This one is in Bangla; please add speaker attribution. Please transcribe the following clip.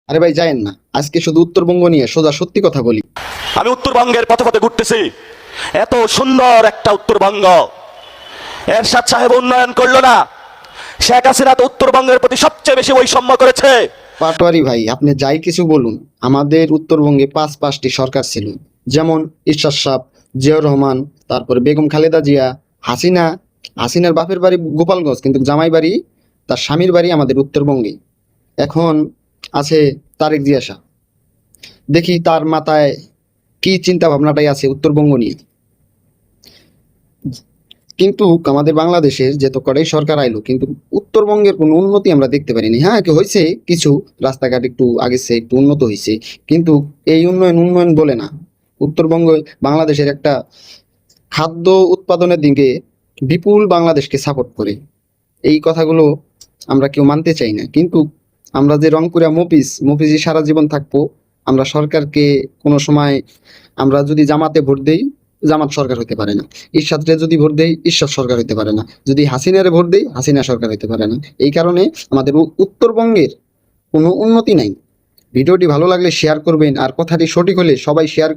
Speaker 1: আরে ভাই যায়েন না, আজকে শুধু উত্তরবঙ্গ নিয়ে সোজা সত্যি কথা বলি।
Speaker 2: আমি উত্তরবঙ্গের পথে পথে ঘুরতেছি, এত সুন্দর একটা উত্তরবঙ্গ এরশাদ সাহেব উন্নয়ন করলো না। শেখ হাসিনা তো উত্তরবঙ্গের প্রতি সবচেয়ে বেশি বৈষম্য করেছে।
Speaker 1: পাটোয়ারি ভাই, আপনি যাই কিছু বলুন, আমাদের উত্তরবঙ্গে পাঁচটি সরকার ছিল, যেমন ঈশ্বর সাহ, জিয়াউর রহমান, তারপরে বেগম খালেদা জিয়া, হাসিনা। হাসিনার বাপের বাড়ি গোপালগঞ্জ, কিন্তু জামাই বাড়ি, তার স্বামীর বাড়ি আমাদের উত্তরবঙ্গে। এখন আছে তারেক জিয়া শাহ, দেখি তার মাথায় কি চিন্তা ভাবনাটাই আছে উত্তরবঙ্গ নিয়ে। কিন্তু আমাদের বাংলাদেশের যত কটাই সরকার আইলো, কিন্তু উত্তরবঙ্গের কোনো উন্নতি আমরা দেখতে পারিনি। হ্যাঁ, কি হয়েছে, কিছু রাস্তাঘাট একটু আগের চেয়ে একটু উন্নত হয়েছে, কিন্তু এই উন্নয়ন উন্নয়ন বলে না। উত্তরবঙ্গ বাংলাদেশের একটা খাদ্য উৎপাদনের দিকে বিপুল বাংলাদেশকে সাপোর্ট করে। এই কথাগুলো আমরা কেউ মানতে চাই না, কিন্তু আমরা যে রংপুরা মফিজই সারা জীবন থাকবো। আমরা সরকারকে কোনো সময়, আমরা যদি জামাতে ভোট দেই, জামাত সরকার হতে পারে না। ঈশ্বরকে যদি ভোট দেই, ঈশ্বর সরকার হতে পারে না। যদি হাসিনারে ভোট দেই, হাসিনা সরকার হতে পারে না। এই কারণে আমাদের উত্তরবঙ্গের কোনো উন্নতি নাই। ভিডিওটি ভালো লাগলে শেয়ার করবেন, আর কথাটি সঠিক হলে সবাই শেয়ার